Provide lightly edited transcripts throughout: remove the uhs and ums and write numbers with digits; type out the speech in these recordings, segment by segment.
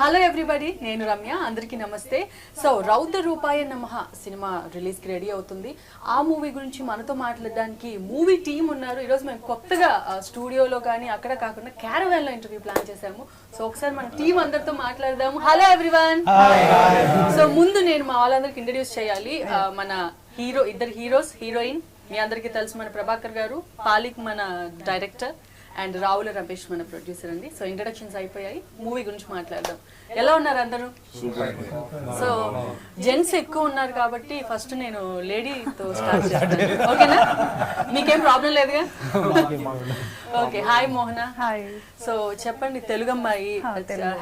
Hello everybody, నేను రమ్య. అందరికీ నమస్తే. సో రౌద్ర రూపాయ నమః సినిమా రిలీజ్కి రెడీ అవుతుంది. ఆ మూవీ గురించి మనతో మాట్లాడడానికి మూవీ టీం ఉన్నారు. ఈరోజు మేము కొత్తగా స్టూడియోలో కానీ అక్కడ కాకుండా క్యారవాన్లో ఇంటర్వ్యూ ప్లాన్ చేశాము. సో ఒకసారి మన టీం అందరితో మాట్లాడదాము. Hello everyone. సో ముందు నేను మా వాళ్ళందరికి ఇంట్రడ్యూస్ చేయాలి. మన ఇద్దరు హీరోస్, హీరోయిన్ మీ అందరికీ తెలుసు, మన ప్రభాకర్ గారు, పాలిక్ మన డైరెక్టర్, అండ్ రావుల రమేష్ మన ప్రొడ్యూసర్ అండి. సో ఇంట్రడక్షన్స్ అయిపోయాయి, మూవీ గురించి మాట్లాడదాం. ఎలా ఉన్నారు అందరూ? సో జెంట్స్ ఎక్కువ ఉన్నారు కాబట్టి ఫస్ట్ నేను లేడీతో స్టార్ట్ చేస్తాను. ఓకేనా? మీకేం ప్రాబ్లం లేదుగా? Okay. Hi Mohana. Hi. So చెప్పండి, తెలుగు అమ్మాయి,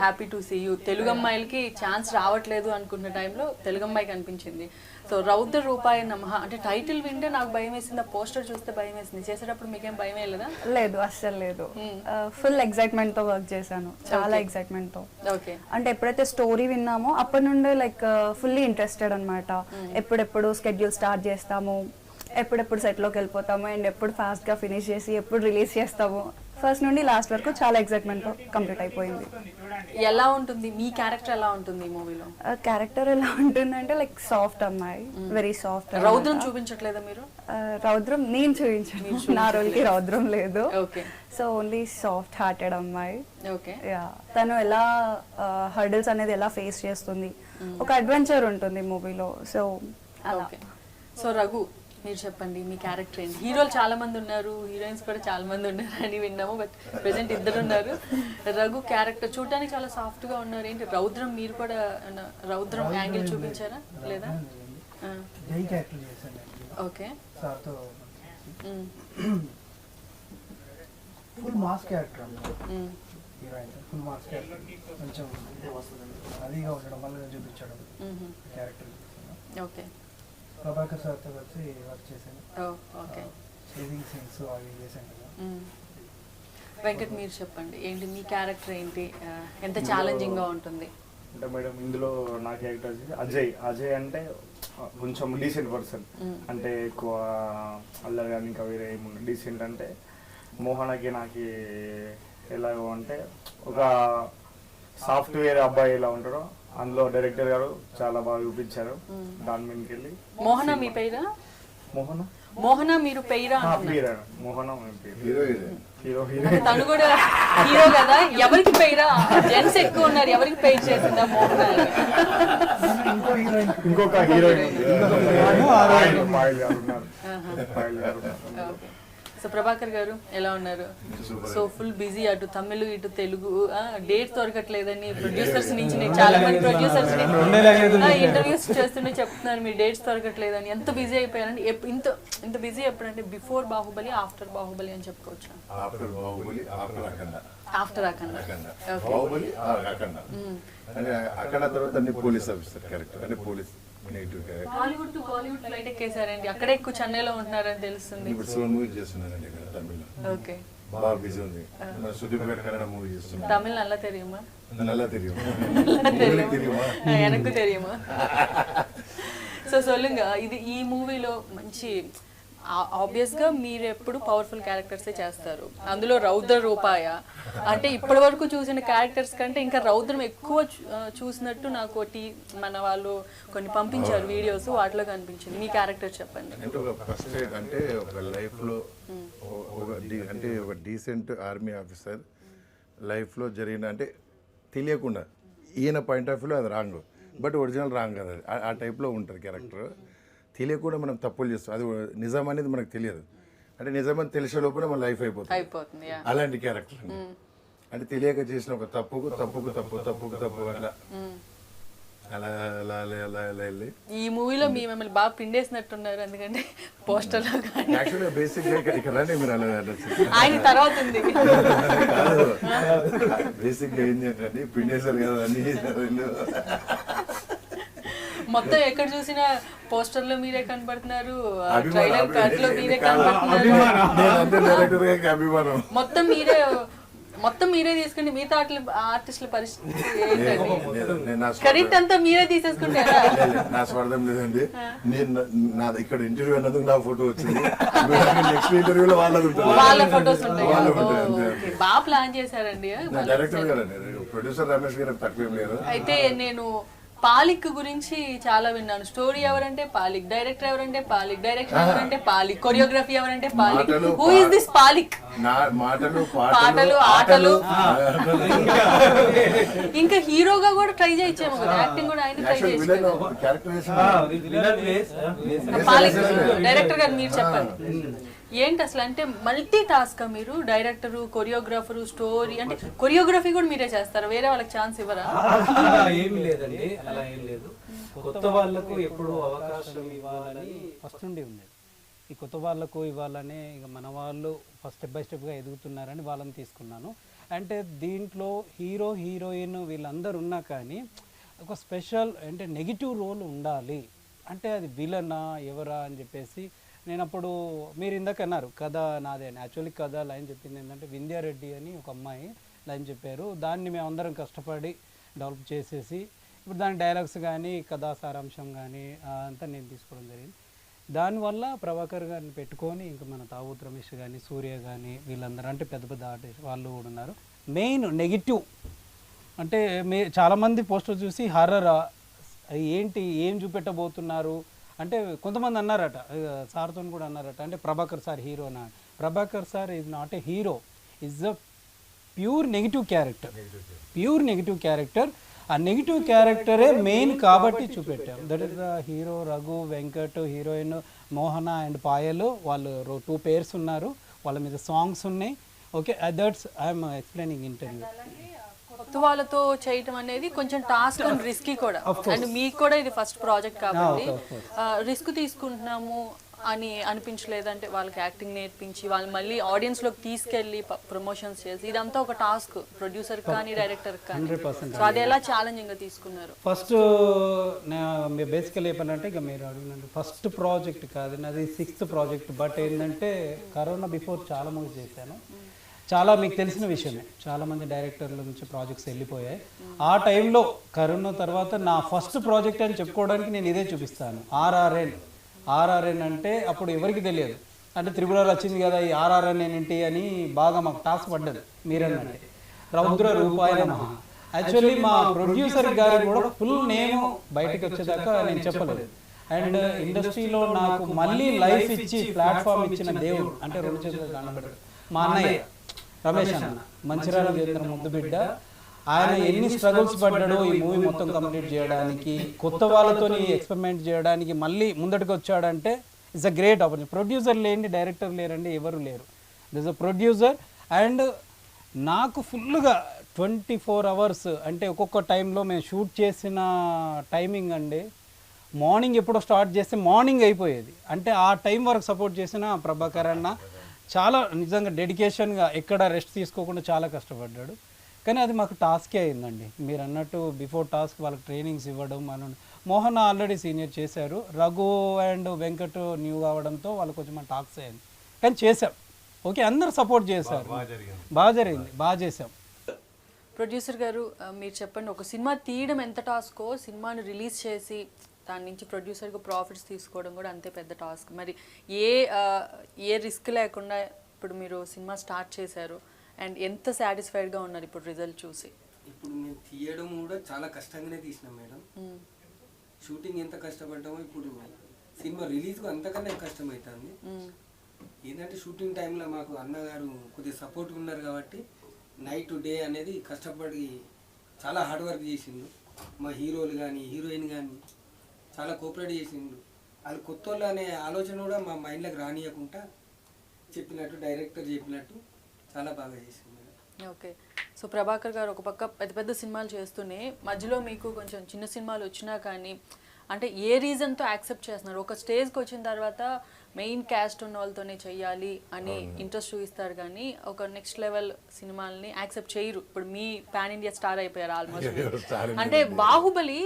happy to see you. Telugu అమ్మాయిలకి ఛాన్స్ రావట్లేదు అనుకున్న టైంలో తెలుగు అమ్మాయి కనిపించింది. సో రౌద్ర రూపాయ నమః అంటే టైటిల్ వింటే నాకు భయం వేసింది, ఆ పోస్టర్ చూస్తే భయం వేసింది. చేసేటప్పుడు మీకేం భయం వేయలేదా? లేదు, అస్సలు లేదు. ఫుల్ ఎక్సైట్మెంట్ తో వర్క్ చేశాను, చాలా ఎక్సైట్మెంట్ తో. ఓకే. అంటే ఎప్పుడైతే స్టోరీ విన్నామో అప్పటి నుండి లైక్ ఫుల్లీ ఇంట్రెస్టెడ్ అనమాట. ఎప్పుడెప్పుడు స్కెడ్యూల్ స్టార్ట్ చేస్తాము, ఎప్పుడెప్పుడు సెట్ లోకి వెళ్ళిపోతాము, అండ్ ఎప్పుడు ఫాస్ట్ గా ఫినిష్ చేసి ఎప్పుడు రిలీజ్ చేస్తాము. ఫస్ట్ నుండి లాస్ట్ వరకు చాలా ఎక్సైట్మెంట్ తో కంప్లీట్ అయిపోయింది. ఎలా ఉంటుంది మీ క్యారెక్టర్? ఎలా ఉంటుంది ఈ మూవీలో? క్యారెక్టర్ ఎలా ఉంటుందంటే లైక్ సాఫ్ట్ అమ్మాయి, వెరీ సాఫ్ట్. రౌద్రం చూపించట్లేదా మీరు? రౌద్రం నేను చూపించాను, నా రోల్ కి రౌద్రం లేదు. Okay. So only soft hearted అమ్మాయి. ఓకే. తను ఎలా హర్డిల్స్ అనేది ఎలా ఫేస్ చేస్తుంది, ఒక అడ్వెంచర్ ఉంటుంది మూవీలో. సో అలా. సో రఘు, మీరు చెప్పండి మీ క్యారెక్టర్ ఏంటి? హీరోలు చాలా మంది ఉన్నారు, హీరోయిన్స్ కూడా చాలా మంది ఉన్నారు అని విన్నాము, బట్ ప్రెసెంట్ ఇద్దరు ఉన్నారు. రఘు క్యారెక్టర్ చూడడానికి చాలా సాఫ్ట్ గా ఉన్నారు. ఏంటి రౌద్రం? మీరు కూడా రౌద్రం యాంగిల్ చూపించారా లేదా? Okay. Full mass character heroine, full mass character, కొంచెం అదిగా ఉండడం వల్ల చూపించడం క్యారెక్టర్. ఓకే. ప్రభాకర్ సార్తో కలిసి వర్క్ చేశాను. ఓకే. చేసింగ్ సీన్స్ అవి చేశాను కదా. వెంకట్, మీరు చెప్పండి ఏంటి మీ క్యారెక్టర్ ఏంటి? ఎంత ఛాలెంజింగ్ గా ఉంటుంది? అంటే మేడం, ఇందులో నా క్యారెక్టర్ వచ్చి అజయ్. అజయ్ అంటే కొంచెం డీసెంట్ పర్సన్, అంటే ఎక్కువ అల్లరి కానీ ఇంకా వేరే ఏముంది. డీసెంట్ అంటే మోహనకి నాకు ఎలాగో అంటే ఒక సాఫ్ట్వేర్ అబ్బాయి ఎలా ఉంటాడో అందులో డైరెక్టర్ గారు చాలా బాగా చూపించారు. దాని మీదకి వెళ్ళి మోహన మీ పేరా? మోహన మోహన మీరు పేరా? మోహన హీరో తను కూడా హీరో కదా. ఎవరికి పేరా? జెంట్స్ ఎక్కువ ఉన్నారు, ఎవరికి పేరు చేసిందా మోహన? ఇంకొక హీరోయిన్ సో ప్రభాకర్ గారు ఎలా ఉన్నారు? సో ఫుల్ బిజీ, అటు తమిళ్ ఇటు తెలుగు. డేట్ దొరకట్లేదని ప్రొడ్యూసర్స్ నుంచి నేను చాలా మంది ప్రొడ్యూసర్స్ ఇంటర్వ్యూస్ చేస్తుంటే చెప్తున్నారు మీరు డేట్స్ దొరకట్లేదని. ఎంత బిజీ అయిపోయారండి? ఇంత బిజీ ఎప్పుడంటే బిఫోర్ బాహుబలి, ఆఫ్టర్ బాహుబలి అని చెప్పుకోవచ్చు. ఆఫ్టర్ అఖండ. అఖండ తర్వాత పోలీస్ ఆఫీసర్ క్యారెక్టర్, అంటే police Hollywood to Bollywood flight ఎక్కేసారండి. అక్కడే ఎక్కువ చెన్నైలో ఉంటున్నారని తెలుస్తుంది. ఇప్పుడు సెవెన్ మూవీ చేస్తున్నానండి ఇక్కడ తమిళ్లో. ఓకే. బాగా బిజీ ఉంది. సుదీప్ గారు కన్నడ మూవీ చేస్తున్నాను. తమిళ్ నల్లా తెలియమా? நல்லா தெரியும். எனக்கு தெரியுமா? సో సొల్లుంగా ఇది ఈ మూవీలో మంచి ఆబ్వియస్ గా మీరు ఎప్పుడు పవర్ఫుల్ క్యారెక్టర్సే చేస్తారు. అందులో రౌద్ర రూపాయ అంటే ఇప్పటి వరకు చూసిన క్యారెక్టర్స్ కంటే ఇంకా రౌద్రం ఎక్కువ చూసినట్టు నాకు మన వాళ్ళు కొన్ని పంపించారు వీడియోస్, వాటిలో కనిపించింది. మీ క్యారెక్టర్ చెప్పండి. అంటే ఒక ఫస్ట్ అంటే ఒక లైఫ్ లో అంటే ఒక డీసెంట్ ఆర్మీ ఆఫీసర్ లైఫ్ లో జరిగిన అంటే తెలియకుండా ఈయన పాయింట్ ఆఫ్ వ్యూలో అది రాంగ్, బట్ ఒరిజినల్ రాంగ్ కదా, ఆ టైప్లో ఉంటుంది క్యారెక్టర్. తెలియకుండా మనం తప్పులు చేస్తాం, అది నిజం అనేది మనకు తెలియదు. అంటే నిజమని తెలిసే లోపల మన లైఫ్ అయిపోతుంది. అలాంటి క్యారెక్టర్ అంటే తెలియక చేసిన ఒక తప్పుకు తప్పుకు తప్పు తప్పుకు తప్పు అలా అలా అలా అలా అలా వెళ్ళి ఈ మూవీలో మిమ్మల్ని బాగా పిండేసినట్టున్నారు, ఎందుకంటే పోస్టర్లో యాక్చువల్గా బేసిక్గా ఇక్కడ రండి మీరు అలా ఆయన తర్వాత ఉంది. బేసిక్గా ఏం చేయండి, పిండేశారు కదా అన్ని చేశారు. మొత్తం ఎక్కడ చూసినా పోస్టర్ లో మీరే కనబడుతున్నారు, ట్రైలర్ కట్ లో మీరే కనబడుతున్నారు, మొత్తం మీరే మొత్తం మీరే తీసుకుంటే మిగతా ఆర్టిస్టుల పరిస్థితి ఏంటండి? నా క్రెడిట్ అంతా మీరే తీసేసుకుంటారా? నా స్వార్థం లేదండి. నేను నా ఇక్కడ ఇంటర్వ్యూ అన్నందుకు నా ఫోటో వచ్చింది. నెక్స్ట్ ఇంటర్వ్యూలో వాళ్ళది ఉంటుంది. వాళ్ళ ఫొటోస్ ఉంటాయి. వాళ్ళ ఉంటాయి, అంతే. ఓకే, బాగా ప్లాన్ చేశారండి. నా డైరెక్టర్ గారు ప్రొడ్యూసర్ రమేష్ గారు తక్కువేం లేరు. అయితే నేను పాలిక్ గురించి చాలా విన్నాను. స్టోరీ ఎవరంటే పాలిక్, డైరెక్టర్ ఎవరంటే పాలిక్, డైరెక్షన్ ఎవరంటే పాలిక్, కొరియోగ్రఫీ ఎవరంటే పాలిక్. Who is this పాలిక్? నా మాటలు పాటలు, ఆటలు, ఇంకా హీరోగా కూడా ట్రై చేయొచ్చేమో కదా, యాక్టింగ్ కూడా ఆయన ట్రై చేయొచ్చు. క్యారెక్టరైజేషన్ పాలిక్ డైరెక్టర్ గారు మీరు చెప్పండి ఏంటి అసలు, అంటే మల్టీ టాస్క్ మీరు? డైరెక్టర్, కొరియోగ్రాఫర్, స్టోరీ, అంటే కొరియోగ్రఫీ కూడా మీరే చేస్తారా? వేరే వాళ్ళకి ఛాన్స్ ఇవ్వరా? ఏమి లేదండి, అలా ఏం లేదు. కొత్త వాళ్ళకు ఎప్పుడు అవకాశం ఇవ్వాలని ఫస్ట్ నుండి ఉంది. ఈ కొత్త వాళ్ళకు ఇవ్వాలని ఇక మన వాళ్ళు ఫస్ట్ స్టెప్ బై స్టెప్గా ఎదుగుతున్నారని వాళ్ళని తీసుకున్నాను. అంటే దీంట్లో హీరో హీరోయిన్ వీళ్ళందరూ ఉన్నా కానీ ఒక స్పెషల్ అంటే నెగిటివ్ రోల్ ఉండాలి. అంటే అది విలనా ఎవరా అని చెప్పేసి నేను అప్పుడు, మీరు ఇందాక అన్నారు కథ నాదే అని. యాక్చువల్లీ కథ లైన్ చెప్పింది ఏంటంటే వింధ్యారెడ్డి అని ఒక అమ్మాయి లైన్ చెప్పారు. దాన్ని మేము అందరం కష్టపడి డెవలప్ చేసేసి ఇప్పుడు దాని డైలాగ్స్ కానీ కథా సారాంశం కానీ అంతా నేను తీసుకోవడం జరిగింది. దానివల్ల ప్రభాకర్ గారిని పెట్టుకొని ఇంకా మన తావూత్ రమేష్ కానీ సూర్య కానీ వీళ్ళందరూ అంటే పెద్ద పెద్ద ఆర్టిస్ట్ వాళ్ళు కూడా ఉన్నారు. మెయిన్ నెగిటివ్ అంటే చాలామంది పోస్టర్ చూసి హర్రర్ ఏంటి ఏం చూపెట్టబోతున్నారు అంటే కొంతమంది అన్నారట, సార్తో కూడా అన్నారట, అంటే ప్రభాకర్ సార్ హీరోనా? Prabhakar sir is not a hero, is a pure negative character. Pure negative character. ఆ నెగిటివ్ క్యారెక్టరే మెయిన్ కాబట్టి చూపెట్టాం. That is the hero Raghu, Venkat, heroine Mohana and Payal. వాళ్ళు 2 పేర్స్ ఉన్నారు, వాళ్ళ మీద సాంగ్స్ ఉన్నాయి. Okay, that's I'm explaining interview. కొత్త వాళ్ళతో చేయటం అనేది కొంచెం టాస్క్ అండ్ రిస్కీ కూడా, అండ్ మీకు కూడా ఇది ఫస్ట్ ప్రాజెక్ట్ కాబట్టి రిస్క్ తీసుకుంటున్నాము అని అనిపించలేదంటే వాళ్ళకి యాక్టింగ్ నేర్పించి వాళ్ళు మళ్ళీ ఆడియన్స్ లోకి తీసుకెళ్లి ప్రమోషన్స్ చేసి ఇదంతా ఒక టాస్క్ ప్రొడ్యూసర్ కానీ డైరెక్టర్ కానీ. 100%. సో అది ఎలా ఛాలెంజింగ్ గా తీసుకున్నారు? ఫస్ట్ బేసికల్ ఏమనంటే ఇక మీరు అడిగినట్టు ఫస్ట్ ప్రాజెక్ట్ కాదు నాది, 6th ప్రాజెక్ట్. బట్ ఏంటంటే కరోనా బిఫోర్ చాలా మూవీస్ చేశాను. చాలా మీకు తెలిసిన విషయమే, చాలామంది డైరెక్టర్ల నుంచి ప్రాజెక్ట్స్ వెళ్ళిపోయాయి. ఆ టైంలో కరోనా తర్వాత నా ఫస్ట్ ప్రాజెక్ట్ అని చెప్పుకోవడానికి నేను ఇదే చూపిస్తాను. ఆర్ఆర్ఎన్ అంటే అప్పుడు ఎవరికి తెలియదు. అంటే త్రిపురాలు వచ్చింది కదా ఈ ఆర్ఆర్ఎన్ ఏంటి అని బాగా మాకు టాస్క్ పడ్డది. మీరన్నంటే రౌద్ర రూపాయ నమః. యాక్చువల్లీ మా ప్రొడ్యూసర్ గారికి కూడా ఫుల్ నేమ్ బయటకు వచ్చేదాకా నేను చెప్పలేదు. అండ్ ఇండస్ట్రీలో నాకు మళ్ళీ లైఫ్ ఇచ్చి ప్లాట్ఫామ్ ఇచ్చిన దేవుడు అంటే 2 చేతులు కనబడదు మా అన్నయ్య రమేష్ అన్న, మంచిర్యాల చేసిన ముద్దు బిడ్డ. ఆయన ఎన్ని స్ట్రగుల్స్ పడ్డాడో ఈ మూవీ మొత్తం కంప్లీట్ చేయడానికి, కొత్త వాళ్ళతో ఎక్స్పెరిమెంట్ చేయడానికి మళ్ళీ ముందటికి వచ్చాడంటే it's a great opportunity. Producer లేండి, డైరెక్టర్ లేరండి, ఎవరు లేరు. This a producer. అండ్ నాకు ఫుల్గా 24 hours అంటే ఒక్కొక్క టైంలో మేము షూట్ చేసిన టైమింగ్ అండి, మార్నింగ్ ఎప్పుడో స్టార్ట్ చేస్తే మార్నింగ్ అయిపోయేది. అంటే ఆ టైం వరకు సపోర్ట్ చేసిన ప్రభాకర్ అన్న చాలా నిజంగా డెడికేషన్గా ఎక్కడ రెస్ట్ తీసుకోకుండా చాలా కష్టపడ్డాడు. కానీ అది మాకు టాస్కే అయిందండి. మీరు అన్నట్టు బిఫోర్ టాస్క్ వాళ్ళకి ట్రైనింగ్స్ ఇవ్వడం. మనం మోహన్ ఆల్రెడీ సీనియర్ చేశారు, రఘు అండ్ వెంకట్ న్యూ కావడంతో వాళ్ళు కొంచెం మన టాస్క్ అయింది. కానీ చేసాం. ఓకే, అందరు సపోర్ట్ చేశారు, బాగా జరిగింది, బాగా చేసాం. ప్రొడ్యూసర్ గారు మీరు చెప్పండి, ఒక సినిమా తీయడం ఎంత టాస్కో సినిమాని రిలీజ్ చేసి దాని నుంచి ప్రొడ్యూసర్గా ప్రాఫిట్స్ తీసుకోవడం కూడా అంతే పెద్ద టాస్క్. మరి ఏ రిస్క్ లేకుండా ఇప్పుడు మీరు సినిమా స్టార్ట్ చేశారు అండ్ ఎంత సాటిస్ఫైడ్గా ఉన్నారు ఇప్పుడు రిజల్ట్ చూసి? ఇప్పుడు మేము తీయడం కూడా చాలా కష్టంగానే తీసినాం మేడం. షూటింగ్ ఎంత కష్టపడ్డామో ఇప్పుడు సినిమా రిలీజ్కు అంతకన్నా కష్టమవుతుంది. ఏంటంటే షూటింగ్ టైంలో మాకు అన్నగారు కొద్దిగా సపోర్ట్ ఉన్నారు కాబట్టి నైట్ డే అనేది కష్టపడి చాలా హార్డ్ వర్క్ చేసిండు. మా హీరోలు కానీ హీరోయిన్ కానీ చాలా కోఆపరేట్ చేసిండు. అది కొత్త వాళ్ళు అనే ఆలోచన కూడా మా మైండ్లోకి రానియకుండా చెప్పినట్టు డైరెక్టర్ చెప్పినట్టు చాలా బాగా చేసింది. ఓకే, సో ప్రభాకర్ గారు ఒక పక్క పెద్ద పెద్ద సినిమాలు చేస్తూనే మధ్యలో మీకు కొంచెం చిన్న సినిమాలు వచ్చినా కానీ అంటే ఏ రీజన్తో యాక్సెప్ట్ చేస్తున్నారు? ఒక స్టేజ్కి వచ్చిన తర్వాత మెయిన్ క్యాస్ట్ ఉన్న వాళ్ళతోనే చెయ్యాలి అని ఇంట్రెస్ట్ చూపిస్తారు కానీ ఒక నెక్స్ట్ లెవెల్ సినిమాల్ని యాక్సెప్ట్ చేయరు. ఇప్పుడు మీ పాన్ ఇండియా స్టార్ అయిపోయారు ఆల్మోస్ట్. అంటే బాహుబలి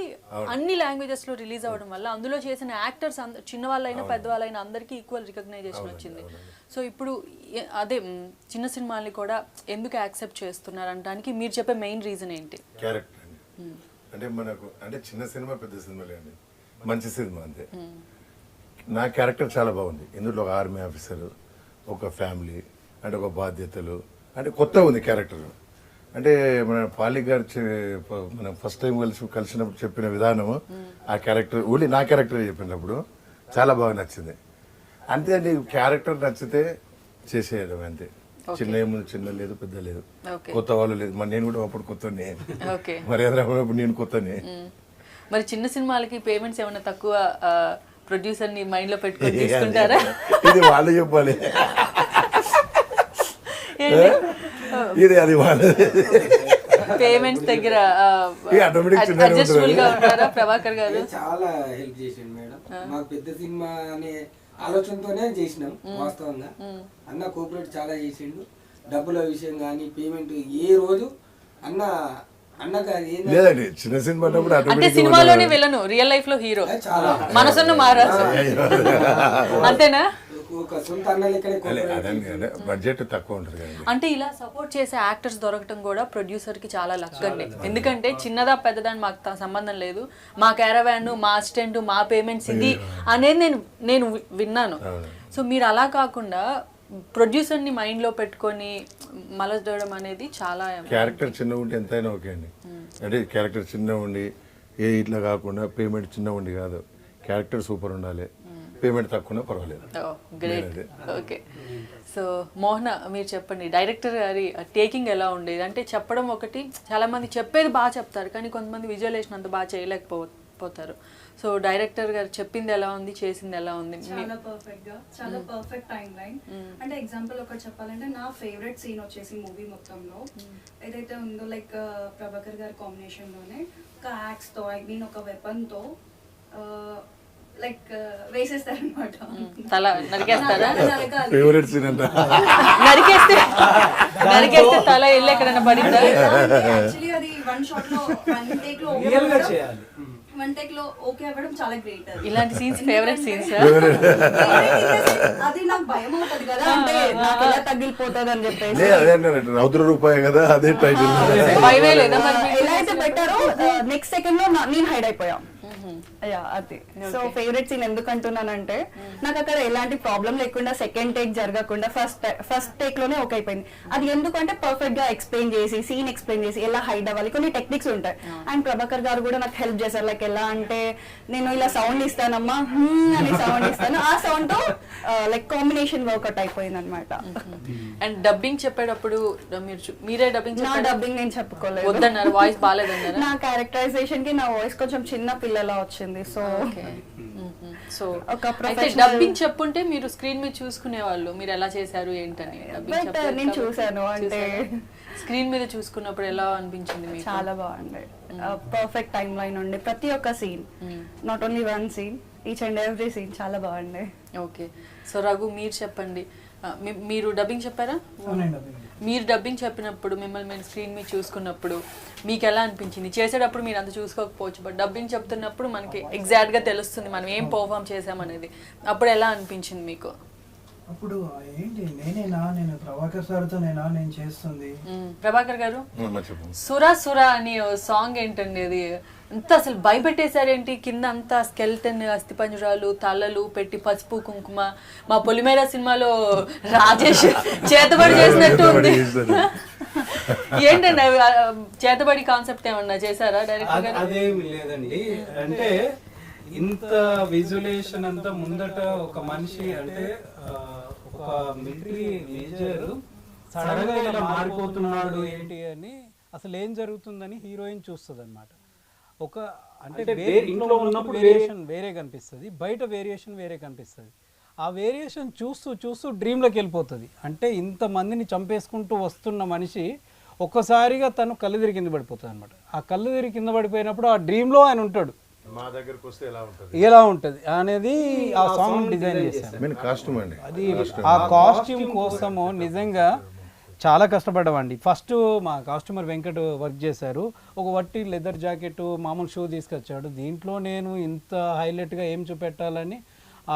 అన్ని లాంగ్వేజెస్ లో రిలీజ్ అవ్వడం వల్ల అందులో చేసిన యాక్టర్స్ చిన్నవాళ్ళైనా పెద్దవాళ్ళైనా అందరికీ ఈక్వల్ రికగ్నైజేషన్ వచ్చింది. సో ఇప్పుడు అదే చిన్న సినిమాల్ని కూడా ఎందుకు యాక్సెప్ట్ చేస్తున్నారు అనడానికి మీరు చెప్పే మెయిన్ రీజన్ ఏంటి? క్యారెక్టర్ అంటే మనకు అంటే చిన్న సినిమా పెద్ద సినిమా లేదండి, మంచి సినిమా అంతే. నా క్యారెక్టర్ చాలా బాగుంది. ఇందులో ఒక ఆర్మీ ఆఫీసర్, ఒక ఫ్యామిలీ అంటే ఒక బాధ్యతలు అంటే కొత్త ఉంది క్యారెక్టర్. అంటే మన పాలి గారు మనం ఫస్ట్ టైం కలిసినప్పుడు చెప్పిన విధానము ఆ క్యారెక్టర్ ఓన్లీ నా క్యారెక్టర్ చెప్పినప్పుడు చాలా బాగా నచ్చింది. అంతే అండి, క్యారెక్టర్ నచ్చితే చేసేయడం అంతే. చిన్న ఏముంది, చిన్న లేదు పెద్ద లేదు, కొత్త వాళ్ళు లేదు. మరి నేను కూడా అప్పుడు కొత్తనే, మరి ఎదురప్పుడు నేను కొత్తనే. మరి చిన్న సినిమాలకి పేమెంట్స్ ఏమైనా తక్కువ ప్రొడ్యూసర్ ని మైండ్ లో పెట్టుకొని తీసుకుంటారా? ఇది వాళ్ళు చెప్పాలి, ఇది అది వాళ్ళు పేమెంట్స్ దగ్గర అడ్జస్టబుల్ గా ఉంటారా ప్రభాకర్ గారు? చాలా హెల్ప్ చేసిండు మేడం. మాకు పెద్ద సినిమా అనే ఆలోచనతోనే చేసినాం. వాస్తవంగా అన్న కోఆపరేట్ చాలా చేసిండు. డబ్బుల విషయం కానీ పేమెంట్ ఏ రోజు లేదండి. చిన్న సినిమా అంటే సినిమాలోనే వెళ్ళను, రియల్ లైఫ్ లో హీరో, మనసును మారాల్సి అంతేనా? బడ్జెట్ తక్కువ ఉంటుంది కదా. అంటే ఇలా సపోర్ట్ చేసే యాక్టర్స్ దొరకటం కూడా ప్రొడ్యూసర్ కి చాలా లక్ అండి. ఎందుకంటే చిన్నదా పెద్దదా మాకు సంబంధం లేదు, మా క్యారవాన్, మా అసిస్టెంట్, మా పేమెంట్స్ ఇది అనేది నేను విన్నాను. సో మీరు అలా కాకుండా ప్రొడ్యూసర్ ని మైండ్ లో పెట్టుకొని మలచడం అనేది చాలా. క్యారెక్టర్ చిన్న ఉంటే ఎంతైనా ఓకే అండి. అంటే క్యారెక్టర్ చిన్న ఉండి ఇట్లా కాకుండా పేమెంట్ చిన్న ఉండి కాదు, క్యారెక్టర్ సూపర్ ఉండాలి, పేమెంట్ తక్కువ పర్వాలేదు. గ్రేట్. ఓకే, సో మోహన మీరు చెప్పండి, డైరెక్టర్ గారి టేకింగ్ ఎలా ఉండేది? అంటే చెప్పడం ఒకటి, చాలా మంది చెప్పేది బాగా చెప్తారు కానీ కొంతమంది విజువలేషన్ అంత బాగా చేయలేకపోతారు. సో డైరెక్టర్ గారు చెప్పింది ఎలా ఉంది, చేసింది ఎలా ఉంది? చాలా పర్ఫెక్ట్ గా, చాలా పర్ఫెక్ట్ టైం లైన్. అంటే ఎగ్జాంపుల్ ఒకటి చెప్పాలంటే నా ఫేవరెట్ సీన్ వచ్చేసి మూవీ మొత్తంలో ఏదైతే ఉందో లైక్ ప్రభాకర్ గారి కాంబినేషన్ లోనే ఒక యాక్స్ తో, ఐ మీన్ ఒక వెపన్ తో లైక్ వేసేస్తారనమాట. తల నరికేస్తారా? ఫేవరెట్ సీన్ అంట. నరికేస్తే తల వెళ్ళి ఎక్కడైనా పడిందా? యాక్చువల్లీ అది వన్ షాట్ లో, వన్ టేక్ లో చేయాలి. వన్ టేక్ లో ఓకే అవ్వడం చాలా గ్రేట్. ఇలాంటి సీన్స్ ఫేవరెట్ సీన్స్. అది నాకు భయం అవుతుంది కదా, అంటే నాకు ఎలా తగ్గిపోతుంది అని చెప్పేసి. రౌద్ర రూపాయి కదా, అదే టైటిల్. ఎలా అయితే పెట్టారో నెక్స్ట్ సెకండ్ లో నేను హైడ్ అయిపోయా. అది సో ఫేవరెట్ సీన్ ఎందుకు అంటున్నానంటే నాకు అక్కడ ఎలాంటి ప్రాబ్లం లేకుండా సెకండ్ టేక్ జరగకుండా ఫస్ట్ టేక్ లోనే ఓకే అయిపోయింది. అది ఎందుకంటే పర్ఫెక్ట్ గా ఎక్స్ప్లెయిన్ చేసి, సీన్ ఎక్స్ప్లెయిన్ చేసి ఎలా హైడ్ అవ్వాలి, కొన్ని టెక్నిక్స్ ఉంటాయి. అండ్ ప్రభాకర్ గారు కూడా నాకు హెల్ప్ చేశారు. లైక్ ఎలా అంటే నేను ఇలా సౌండ్ ఇస్తానమ్మా అని సౌండ్ ఇస్తాను, ఆ సౌండ్ తో లైక్ కాంబినేషన్ వర్కౌట్ అయిపోయింది అనమాట. అండ్ డబ్బింగ్ చెప్పేటప్పుడు మీరే డబ్బింగ్? నా డబ్బింగ్ నేను చెప్పుకోలేదు, వద్దన్నారు, వాయిస్ బాగాలేదన్నారు. నా క్యారెక్టరైజేషన్ కి నా వాయిస్ కొంచెం చిన్న పిల్లలా వచ్చింది. సో డబ్బింగ్ చెప్పుంటే మీరు స్క్రీన్ మీద చూసుకునే వాళ్ళు మీరు ఎలా చేశారు ఏంటని. నేను చూసాను, అంటే స్క్రీన్ మీద చూసుకున్నప్పుడు ఎలా అనిపించింది మీకు? చాలా బాగుంది. పర్ఫెక్ట్ టైం లైన్ ఉండే ప్రతి ఒక్క scene, not only one scene, each and every scene చాలా బాగుంది. ఓకే, సో రఘు మీరు చెప్పండి, మీరు డబ్బింగ్ చెప్పారా? మీరు డబ్బింగ్ చెప్పినప్పుడు మిమ్మల్ని మీరు స్క్రీన్ మీద చూసుకున్నప్పుడు మీకు ఎలా అనిపించింది? చేసేటప్పుడు మీరు అంత చూసుకోకపోవచ్చు, బట్ డబ్బింగ్ చెప్తున్నప్పుడు మనకి ఎగ్జాక్ట్ గా తెలుస్తుంది మనం ఏం పర్ఫామ్ చేసామనేది. అప్పుడు ఎలా అనిపించింది మీకు? అప్పుడు ఏంటి నేను ప్రభాకర్ సార్తో నేను చేస్తుంది. ప్రభాకర్ గారు సురా సురా అని సాంగ్ ఏంటండి అది? అంత అసలు భయపెట్టేశారేంటి? కింద అంతా స్కెల్టన్, అస్థిపంజరాలు, తలలు పెట్టి పసుపు కుంకుమ. మా పొలిమేర సినిమాలో రాజేష్ చేతబడి చేసినట్టు ఉంది. ఏంటండి చేతబడి కాన్సెప్ట్ ఏమన్నా చేశారా డైరెక్టర్ గారు? అదేమి లేదండి, అంటే ఇంత విజువలేషన్ అంతా ముందట ఒక మనిషి అంటే ఒక మిలిటరీ మేజర్ సడన్ గా ఇలా మారిపోతున్నాడు ఏంటి అని, అసలు ఏం జరుగుతుందని హీరోయిన్ చూస్తుంది అనమాట. ఒక అంటే ఇంట్లో ఉన్నప్పుడు వేరియేషన్ వేరే కనిపిస్తుంది, బయట వేరియేషన్ వేరే కనిపిస్తుంది. ఆ వేరియేషన్ చూస్తూ చూస్తూ డ్రీమ్లోకి వెళ్ళిపోతుంది. అంటే ఇంతమందిని చంపేసుకుంటూ వస్తున్న మనిషి ఒక్కసారిగా తను కళ్ళు తిరిగి కింద పడిపోతుంది అనమాట. ఆ కళ్ళు తిరిగి కింద పడిపోయినప్పుడు ఆ డ్రీమ్లో ఆయన ఉంటాడు, మా దగ్గరకు వస్తే ఎలా ఉంటుంది ఎలా ఉంటుంది అనేది ఆ సాంగ్ డిజైన్ చేశాను. మెయిన్ కాస్ట్యూమ్ అండి. అది ఆ కాస్ట్యూమ్ కోసము నిజంగా చాలా కష్టపడ్డామండి. ఫస్ట్ మా కాస్ట్యూమర్ వెంకట్ వర్క్ చేశారు. ఒక వట్టి లెదర్ జాకెట్ మామూలు షూ తీసుకొచ్చాడు. దీంట్లో నేను ఇంత హైలైట్గా ఏం చూపెట్టాలని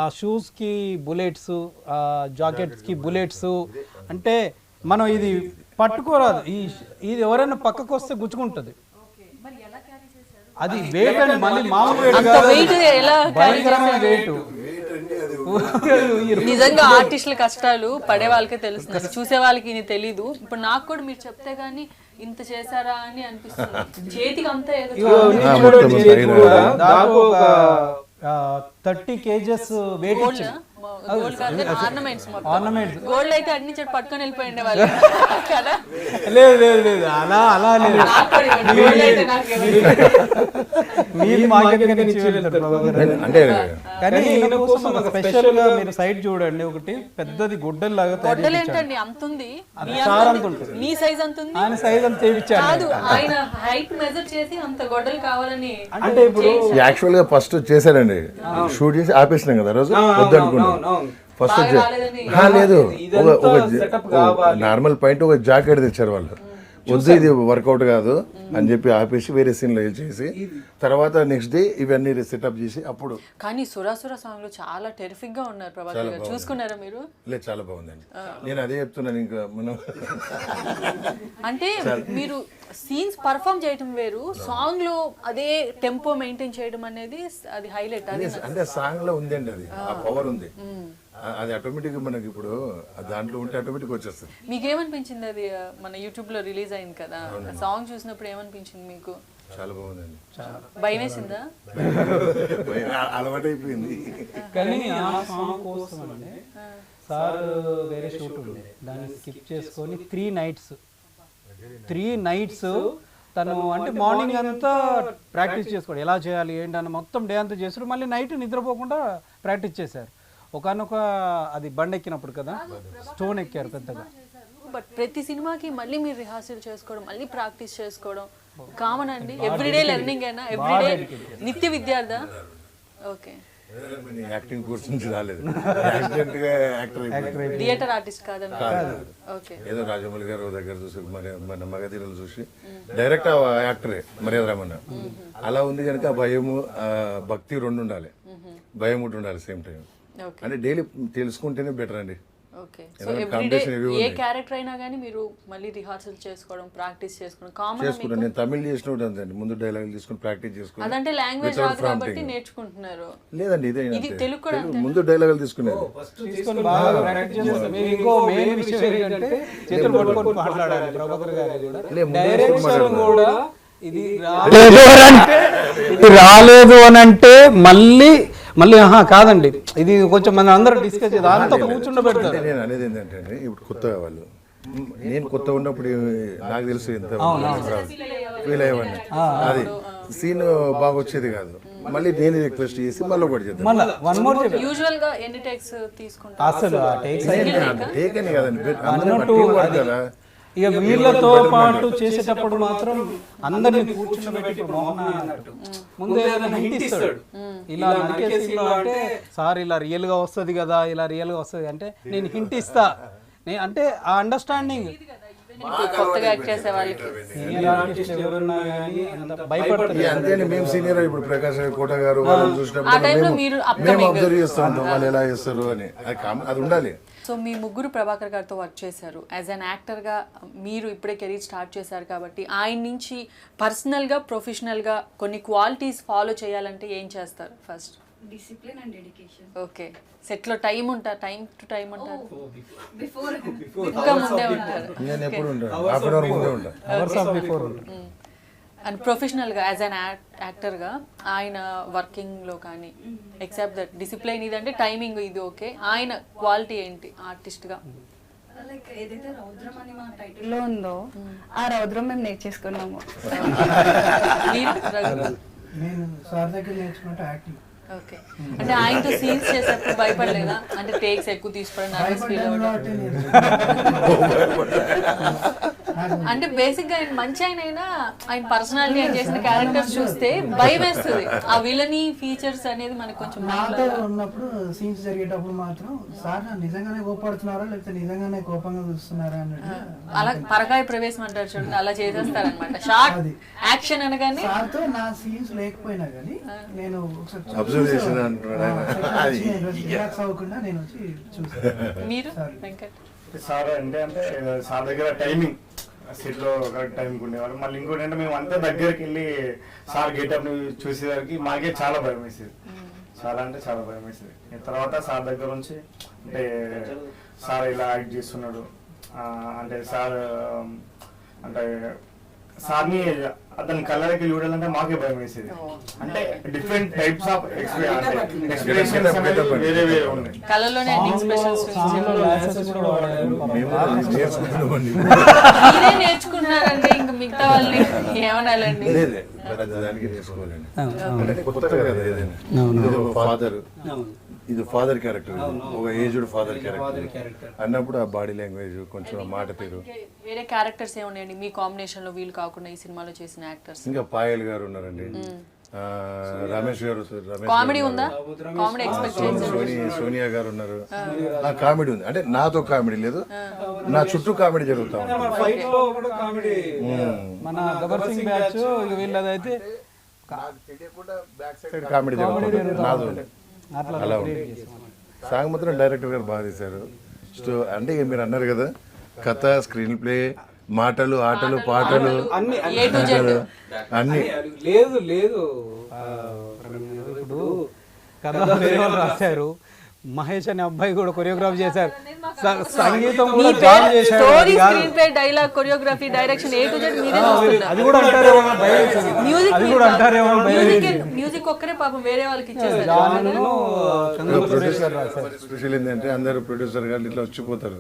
ఆ షూస్కి బుల్లెట్స్, ఆ జాకెట్స్కి బుల్లెట్స్, అంటే మనం ఇది పట్టుకోరాదు. ఇది ఎవరైనా పక్కకు వస్తే గుచ్చుకుంటుంది. అది వెయిట్ అండి, మళ్ళీ మామూలు వెయిట్ అంత కాదు, weight ఎలా భయంకరమైన వెయిట్. నిజంగా ఆర్టిస్టుల కష్టాలు పడే వాళ్ళకే తెలుస్తుంది, చూసే వాళ్ళకి ఇది తెలీదు. ఇప్పుడు నాకు కూడా మీరు చెప్తే గానీ ఇంత చేశారా అని అనిపిస్తుంది. చేతికి అంతా ఏదో చూడండి, చేతి కూడా దాదాపు ఒక 30 kgs వెయిట్ ఇచ్చింది. ఆర్నమెంట్స్ ఆర్నమెంట్స్ గోల్డ్ అయితే అన్ని చెట్టు పట్టుకొని వెళ్ళిపోయిండే వాళ్ళు కదా. లేదు లేదు లేదు, అలా అలా లేదు. గోల్డ్ అయితే నాకు మీరు మార్కెట్ నుంచి వెళ్తారు ప్రభాకర్. అంటే కానీ ఈయన కోసం ఒక స్పెషల్ గా మీరు సైడ్ చూడండి, ఒకటి పెద్దది గుడ్డల్లాగా తయారు గొడ్డలు చేయించాడు. ఏంటండి అంత ఉంది, సార్ అంత ఉంటుంది. నీ సైజ్ అంత ఉంది ఆయన సైజ్ అంత చేయించాడు. కాదు, ఆయన హైట్ మెజర్ చేసి అంత గొడ్డలు కావాలని. అంటే ఇప్పుడు యాక్చువల్ గా ఫస్ట్ చేశాడండి, షూట్ చేసి ఆపేసినాం కదా రోజు వద్దనుకున్నాం. ఫస్ట్ లేదు, నార్మల్ పాయింట్ ఒక జాకెట్ తెచ్చారు వాళ్ళు. వద్దు ఇది వర్కౌట్ కాదు అని చెప్పి ఆపేసి వేరే సీన్లో చేసి తర్వాత నెక్స్ట్ డే ఇవన్నీ సెటప్ చేసి అప్పుడు. కానీ సురాసుర సాంగ్ లో చాలా టెరిఫిక్ గా ఉన్నారు ప్రభాకర్ గారు, చూసుకున్నారా మీరు? లేదు చాలా బాగుందండి, నేను అదే చెప్తున్నాను. ఇంకా మనం అంటే మీరు సీన్స్ పర్ఫామ్ చేయడం వేరు, సాంగ్ లో అదే టెంపో మెయింటైన్ చేయడం అనేది అది హైలైట్. అది అంటే సాంగ్ లో ఉందండి, అది ఆ పవర్ ఉంది. అది ఆటోమేటిక్ మనకి ఇప్పుడు దాంట్లో ఉంటే ఆటోమేటిక్ వచ్చేస్తుంది. మీకేమనిపించింది అది మన యూట్యూబ్ లో రిలీజ్ అయింది కదా, సాంగ్ చూసినప్పుడు ఏమనిపించింది మీకు? చాలా బాగుందండి, భయం వేసిందా? అలవాటు అయిపోయింది. కానీ ఆ సాంగ్ కోసం అంటే సార్ వేరే షూట్ ఉండే, దాన్ని స్కిప్ చేసుకొని 3 నైట్స్ తను అంటే మార్నింగ్ అంతా ప్రాక్టీస్ చేసుకోండి, ఎలా చేయాలి ఏంటి అని మొత్తం డే అంతా చేశారు. మళ్ళీ నైట్ నిద్రపోకుండా ప్రాక్టీస్ చేశారు. ఒకనొక అది బండెక్కినప్పుడు కదా, స్టోన్ ఎక్కారు పెద్దగా. బట్ ప్రతి సినిమాకి మళ్ళీ మీరు రిహార్సల్ చేసుకోవడం, మళ్ళీ ప్రాక్టీస్ చేసుకోవడం కామన్ అండి. ఎవ్రీడే లెర్నింగ్ అయినా, ఎవ్రీడే నిత్య విద్యార్థా? ఓకే, యాక్టింగ్ కోర్స్ నుంచి రాలేదు, యాక్సిడెంట్ గా యాక్టర్ అయిపోయింది. థియేటర్ ఆర్టిస్ట్ కాదండి. ఓకే, ఏదో రాజమౌళి గారు దగ్గర చూసి మన మగధీరలు చూసి డైరెక్ట్ యాక్టరే మర్యాద రామన్న. అలా ఉంది కనుక భయము భక్తి రెండు ఉండాలి, భయం ఒకటి ఉండాలి సేమ్ టైం. అంటే డైలీ తెలుసుకుంటేనే బెటర్ అండి. ఓకే, సో ఎవ్రీడే ఏ క్యారెక్టర్ అయినా కానీ మీరు మళ్ళీ రిహార్సల్ చేసుకోవడం, ప్రాక్టీస్ చేసుకోవడం కామన్ చేసుకుంటాను. నేను తమిళ్ చేసినప్పుడు అంతే, ముందు డైలాగ్ తీసుకుని ప్రాక్టీస్ చేసుకుని. అదంటే లాంగ్వేజ్ రాదు కాబట్టి నేర్చుకుంటున్నారు. లేదండి ఇదే ఇది తెలుగు కూడా ముందు డైలాగులు తీసుకునేది. తీసుకొని బాగా ప్రాక్టీస్ చేస్తారు. మీరు ఇంకో మెయిన్ విషయం ఏంటంటే చేతులు పట్టుకొని మాట్లాడాలి ప్రభాకర్ గారు కూడా. డైరెక్షన్ కూడా ఇది రాలేదు అని అంటే మళ్ళీ కాదండి, ఇది కొంచెం మన అందరూ డిస్కస్ చేద్దాం, అంతా కూర్చుండబెడతారు. నేను అనేది ఏంటంటే అండి, ఇప్పుడు కొత్తగా వాళ్ళు, నేను కొత్త ఉన్నప్పుడు నాకు తెలుసు ఎంత ఫీల్ అయ్యేవాడిని. అది సీన్ బాగా వచ్చేది కాదు. మళ్ళీ నేను రిక్వెస్ట్ చేసి మళ్ళీ ఒకటి చేద్దాం. యూజువల్ గా ఎన్ని టేక్స్ తీసుకుంటారు? అసలు టేక్ అని కదండి, అందరూ కదా. ఇక వీళ్ళతో పాటు చేసేటప్పుడు మాత్రం అందరినీ కూర్చుండబెట్టి మోహన్ అన్నట్టు ముందు ఏదైనా హింట్ ఇస్తాడు, ఇలా నరికేసిలో అంటే సార్ ఇలా రియల్ గా వస్తుంది కదా, ఇలా రియల్ గా వస్తుంది అంటే నేను హింట్ ఇస్తా, అంటే ఆ అండర్స్టాండింగ్. కొత్తగా యాక్ట్ చేసే వాళ్ళకి అంతే. మేము సీనియర్, ఇప్పుడు ప్రకాష్ కోట గారు వాళ్ళని చూసినప్పుడు మేము అబ్జర్వ్ చేస్తూ ఉంటాం వాళ్ళు ఎలా చేస్తారు అని. అది ఉండాలి. సో మీ ముగ్గురు ప్రభాకర్ గారితో వర్క్ చేశారు. యాజ్ అన్ యాక్టర్గా మీరు ఇప్పుడే కెరీర్ స్టార్ట్ చేశారు కాబట్టి ఆయన నుంచి పర్సనల్గా, ప్రొఫెషనల్గా కొన్ని క్వాలిటీస్ ఫాలో చేయాలంటే ఏం చేస్తారు? First discipline and dedication. Okay, సెట్లో టైం ఉంటారు, టైం టు టైం ఉంటారు, ఇంకా ముందే ఉంటారు. నేను ఎప్పుడు ఉంటాను, హాఫ్ అన్ అవర్ ముందే ఉంటాను. అండ్ ప్రొఫెషనల్గా యాజ్ అన్ యాక్టర్గా ఆయన వర్కింగ్లో కానీ, ఎక్సెప్ట్ దట్ డిసిప్లైన్ ఇదంటే టైమింగ్ ఇది ఓకే, ఆయన క్వాలిటీ ఏంటి ఆర్టిస్ట్గా? లైక్ ఏదైతే రౌద్రం అని మా టైటిల్లో ఉందో ఆ రౌద్రం మేము నేర్చేసుకున్నాము. నేను సార్ దగ్గర నేర్చుకుంటే యాక్టింగ్. ఓకే, అంటే ఆయనతో సీన్స్ చేసేప్పుడు భయపడలేదా? అంటే టేక్స్ ఎక్కువ తీసుకోవడం, నర్వస్ ఫీల్ అవ్వడం? అంటే బేసిక్ గా ఆయన మంచి అయినా ఆయన పర్సనాలిటీ ఆయన చేసిన క్యారెక్టర్స్ చూస్తే భయం వేస్తుంది. ఆ విలని ఫీచర్స్ అనేది మనకు కొంచెం నాతో ఉన్నప్పుడు సీన్స్ జరిగేటప్పుడు మాత్రం సార్ నిజంగానే కోపడుతున్నారా లేకపోతే నిజంగానే కోపంగా చూస్తున్నారా అన్నట్టు అలా పరకాయ ప్రవేశం అంటారు చూడండి, అలా చేసేస్తారనమాట. షార్ట్ యాక్షన్ అనగానే సార్తో నా సీన్స్ లేకపోయినా కానీ నేను అబ్జర్వ్ చేసిన అంటున్నాడు ఆయన. రిలాక్స్ అవ్వకుండా నేను వచ్చి చూసాను. మీరు వెంకట్ సార్ అంటే సార్ దగ్గర టైమింగ్ సెట్ లో కరెక్ట్ టైంకి ఉండేవారు. మళ్ళీ ఇంకోటి అంటే మేము అంతా దగ్గరికి వెళ్ళి సార్ గెటప్ ని చూసేసరికి మాకే చాలా భయం వేసేది, చాలా అంటే చాలా భయం వేసేది. తర్వాత సార్ దగ్గర నుంచి అంటే సార్ ఇలా యాక్ట్ చేస్తున్నాడు అంటే సార్ అంటే సార్ని అతని కళ్ళకి చూడాలంటే మాకే భయం వేసేది. అంటే డిఫరెంట్ టైప్స్ ఆఫ్ ఎక్స్ప్రెషన్స్ వేరే వేరే ఉన్నాయి. కళలోనే మీరే నేర్చుకున్నారండి, ఇంకా మిగతా వాళ్ళని ఏమనాలండి. లేదే దానికి నేర్చుకోవాలండి. అంటే కొత్తగా కదా ఏదైనా ఫాదర్, ఇది ఫాదర్ క్యారెక్టర్, ఒక ఏజ్డ్ ఫాదర్ క్యారెక్టర్ అన్నప్పుడు ఆ బాడీ లాంగ్వేజ్ కొంచెం మాట తీరు. వేరే క్యారెక్టర్స్ ఏమున్నాయండి మీ కాంబినేషన్ లో వీళ్ళు కాకుండా ఈ సినిమాలో చేసిన యాక్టర్స్? ఇంకా పాయల్ గారు ఉన్నారండి, రమేష్ గారు, కామెడీ ఉందా? కామెడీ ఎక్స్పెక్ట్ చేశారు. సోనియా గారు ఉన్నారు. కామెడీ ఉంది అంటే నాతో కామెడీ లేదు, నా చుట్టూ కామెడీ జరుగుతా ఉంది. మన గబ్బర్ సింగ్ బ్యాచ్ వీళ్ళదైతే కామెడీ జరుగుతుంది నాతో. అలా ఉంది. సాంగ్ మాత్రం డైరెక్టర్ గారు బాగా తీశారు. అంటే ఇక మీరు అన్నారు కదా కథ, స్క్రీన్ ప్లే, మాటలు, ఆటలు, పాటలు అన్ని లేదు లేదు. ఇప్పుడు కథ వేరే వాళ్ళు రాశారు, మహేష్ అనే అబ్బాయి కూడా కొరియోగ్రాఫ్ చేశారు, సంగీతం కూడా జాయిన్ చేశారు. Story, screen play, dialogue, choreography, direction A to Z మీరే చూస్తున్నారు. అది కూడా అంటారేమో మ్యూజిక్ ఒక్కరే పాపం వేరే వాళ్ళకి ఇచ్చేసారు. స్పెషల్ ఏంటంటే అందరు ప్రొడ్యూసర్ గారు ఇట్లా వచ్చిపోతారు,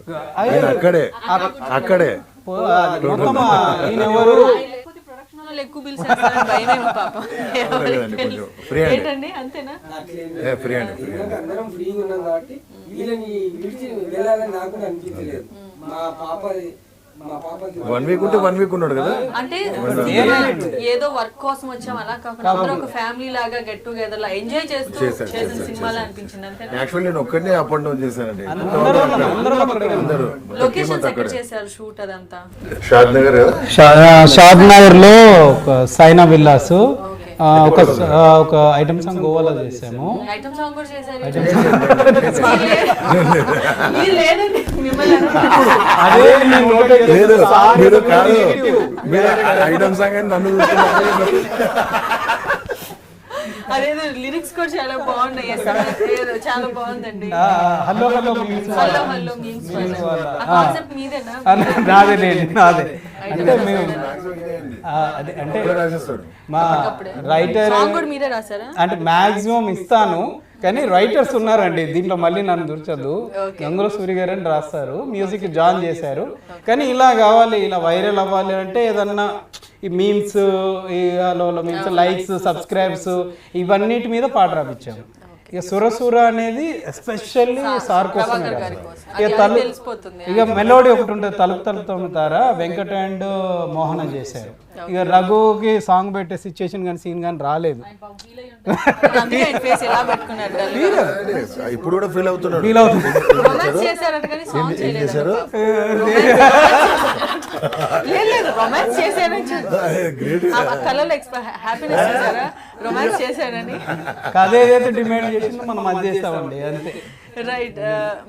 అక్కడే ఎక్కువ బిల్స్ భయమేమో పాపం. ఏంటండి అంతేనా? ఫ్రీ అండి, అందరం ఫ్రీగా ఉన్నాం కాబట్టి వీళ్ళని విడిచి వెళ్ళాలని నాకు కూడా అనిపించలేదు. మా పాపకి 1 వీక్ ఉంటే 1 వీక్ ఉన్నాడు కదా. అంటే ఏదో వర్క్ కోసం వచ్చాం అలా కాకుండా అందరూ ఒక ఫ్యామిలీ లాగా గెట్ టుగెదర్ లా ఎంజాయ్ చేస్తూ చేసిన సినిమాలా అనిపించింది అంతే. యాక్చువల్లీ నేను ఒక్కనే అప్ అండ్ డౌన్ చేశానండి. లొకేషన్స్ ఎక్కడ చేశారు షూట్ అదంతా? షాద్ నగర్ లో సైనా విల్లాస్, ఒక ఐటమ్ సాంగ్ గోవాలో చేసాము. ఐటమ్ సాంగ్ కూడా చేశారు. మీరు లేదండి మిమ్మల్ని అదే లేదు మీరు కాదు, మీరు ఐటమ్ సాంగ్ అని నన్ను అదేదో లిరిక్స్ కూడా చాలా బాగున్నాయి, చాలా బాగుందండి. Hello hello hello hello memes ఆ కాన్సెప్ట్ మీదేనా? నాదే. అంటే మేము అంటే మా రైటర్ కూడా మీరే రాసారా? అంటే మాక్సిమం ఇస్తాను కానీ రైటర్స్ ఉన్నారండి దీంట్లో, మళ్ళీ నన్ను దూర్చొద్దు. గంగుల సూరి గారు అని రాస్తారు, మ్యూజిక్ జాయిన్ చేశారు. కానీ ఇలా కావాలి, ఇలా వైరల్ అవ్వాలి అంటే ఏదన్నా ఈ మీమ్స్, ఈ మీమ్స్, లైక్స్, సబ్స్క్రైబ్స్ ఇవన్నిటి మీద పాట రాపించాము. ఇక సురసుర అనేది ఎస్పెషల్లీ సార్ కోసమే రాశారు. ఇక మెలోడీ ఒకటి ఉంటుంది, తలుపు తలుపు తమ్ముతారా, వెంకట అండ్ మోహన చేశారు. ఇక రఘుకి సాంగ్ పెట్టే సిచ్యుయేషన్ కానీ సీన్ కానీ రాలేదు. ఇప్పుడు కూడా ఫీల్ అవుతున్నాడు. ఏం చేశారు? రొమాన్స్ చేశారని కళలో హ్యాపీనెస్ చేశారా? రొమాన్స్ చేశారని కథ ఏదైతే డిమాండ్ చేసిందో మనం అది చేస్తామండి అంతే. రైట్.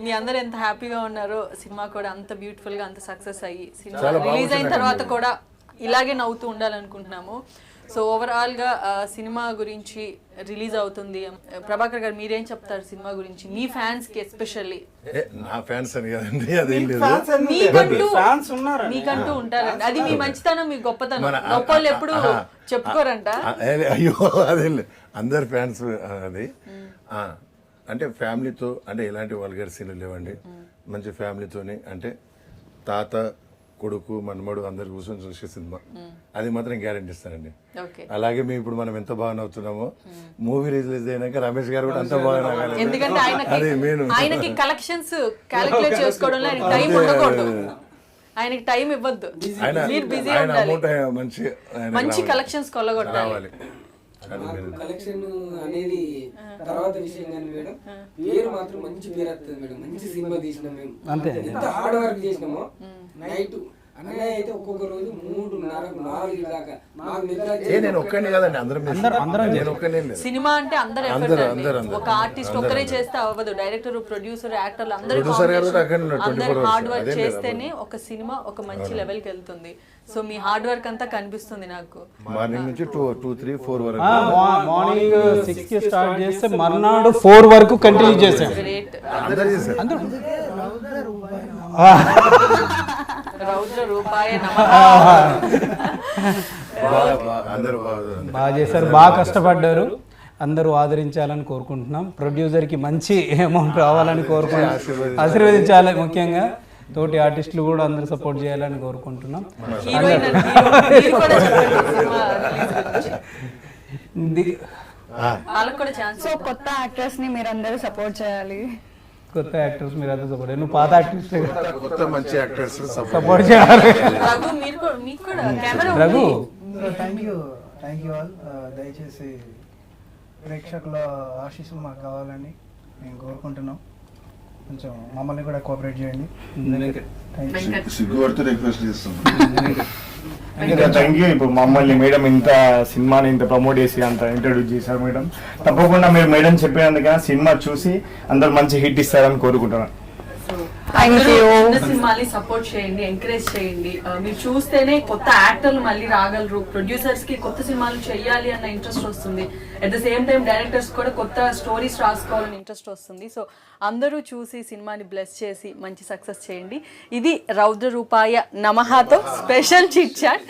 మీ అందరు ఎంత హ్యాపీగా ఉన్నారో, సినిమా కూడా అంత బ్యూటిఫుల్ గా అంత సక్సెస్ అయ్యి సినిమా రిలీజ్ అయిన తర్వాత కూడా ఇలాగే నవ్వుతూ ఉండాలనుకుంటున్నాము. సో ఓవరాల్ గా సినిమా గురించి రిలీజ్ అవుతుంది. ప్రభాకర్ గారు మీరేం చెప్తారు సినిమా గురించి? మీ ఫ్యాన్స్ కి ఎస్పెషల్లీ. నా ఫ్యాన్స్ అని కదండి, అదేం లేదు, మీకంటూ ఉంటారండి, అది మీ మంచితనం, మీ గొప్పతనం. గొప్పలు ఎప్పుడు చెప్పుకోరంట. అయ్యో అదేం లేదు, అందరు ఫ్యాన్స్ అది. అంటే ఫ్యామిలీతో, అంటే ఎలాంటి వల్గర్ సీన్లు లేవండి, మంచి ఫ్యామిలీతోని, అంటే తాత, కొడుకు, మనమడు అందరు కూర్చొని చూసే సినిమా, అది మాత్రం గ్యారెంటీ ఇస్తానండి. అలాగే మేము ఇప్పుడు మనం ఎంత బాగా నవ్వుతున్నామో, మూవీ రిలీజ్ అయినాక రమేష్ గారు కూడా అంత బాగా నవ్వాలి. ఎందుకంటే ఆయనకి కలెక్షన్స్ క్యాలిక్యులేట్ చేసుకోవడంలో టైం ఉండకూడదు. ఆయనకి టైం ఇవ్వద్దు, ఆయన మీరు బిజీ ఆయన ఉండాలి, అమౌంట్ మంచి ఆయనకి మంచి రావాలి. కలెక్షన్స్ కొల్లగొట్టాలి. రావాలి. కలెక్షన్ అనేది తర్వాత విషయం కానీ మేడం, పేరు మాత్రం మంచి పేరు వస్తుంది మేడం. మంచి సినిమా తీసినాం మేము, అంతే. ఎంత హార్డ్ వర్క్ చేసినామో. నైట్ అన్నయ్య అయితే ఒక్కొక్క రోజు 3:30, 4 దాకా మాకు నిద్ర నేను ఒక్కనే కదండి, అందరం నేను ఒక్కనే లేదు. సినిమా అంటే అందరు అందరూ, ఎఫర్ట్ అందరూ, అండి. అందరూ. ఒక ఆర్టిస్ట్ ఒక్కరే చేస్తే అవ్వదు. డైరెక్టర్, ప్రొడ్యూసర్, యాక్టర్లు అందరూ Producer గారు కూడా అక్కడే ఉన్నారు, అందరూ 24 హార్డ్ వర్క్ అదేం లేదు, చేస్తేనే ఒక సినిమా ఒక మంచి లెవెల్ కి వెళ్తుంది. సో మీ హార్డ్ వర్క్ అంతా కనిపిస్తుంది నాకు. మార్నింగ్ నుంచి 2, 3, 4 వరకు మార్నింగ్ 6కి స్టార్ట్ చేస్తే మర్నాడు 4 వరకు కంటిన్యూ చేసాం. గ్రేట్. అందరూ చేశారు. రౌద్ర రూపాయ నమః. అందరూ బాగా చేశారు, బాగా కష్టపడ్డారు. అందరూ ఆదరించాలని కోరుకుంటున్నాం. ప్రొడ్యూసర్కి మంచి అమౌంట్ రావాలని కోరుకుంటున్నాం, ఆశీర్వదించాలి. ముఖ్యంగా తోటి ఆర్టిస్టులు కూడా అందరూ సపోర్ట్ చేయాలని కోరుకుంటున్నాం. హీరోయిన్ అండ్ హీరో, మీరు కూడా చెప్పండి సినిమా రిలీజ్ గురించి. వాళ్ళకి కూడా ఛాన్స్. సో కొత్త యాక్టర్స్ ని మీరందరూ సపోర్ట్ చేయాలి. కొత్త యాక్టర్స్ మీరు అందరూ సపోర్ట్, నువ్వు పాత యాక్టర్స్ కొత్త మంచి యాక్టర్స్ సపోర్ట్ చేయాలి. రఘు, మీరు కూడా, మీకు కూడా camera Raghu thank you all. దయచేసి ప్రేక్షకుల ఆశీస్సులు మాకు కావాలని మేము కోరుకుంటున్నాం. కొంచెం మమ్మల్ని కూడా కోఆపరేట్ చేయండి. సిగ్గుపడుతూ రిక్వెస్ట్ చేస్తున్నాం. Thank you. ఇప్పుడు మమ్మల్ని మేడం ఇంత సినిమాని ఇంత ప్రమోట్ చేసి అంత ఇంట్రడ్యూస్ చేశారు మేడం. తప్పకుండా మీరు మేడం చెప్పినందుకైనా సినిమా చూసి అందరు మంచి హిట్ ఇస్తారని కోరుకుంటున్నాను. చిన్న సినిమాని సపోర్ట్ చేయండి, ఎంకరేజ్ చేయండి. మీరు చూస్తేనే కొత్త యాక్టర్లు మళ్ళీ రాగలరు. ప్రొడ్యూసర్స్ కి కొత్త సినిమాలు చేయాలి అన్న ఇంట్రెస్ట్ వస్తుంది. At the same time directors కూడా కొత్త స్టోరీస్ రాసుకోవాలని ఇంట్రెస్ట్ వస్తుంది. సో అందరూ చూసి సినిమాని బ్లెస్ చేసి మంచి సక్సెస్ చేయండి. ఇది రౌద్ర రూపాయ నమఃతో స్పెషల్ చిట్ చాట్.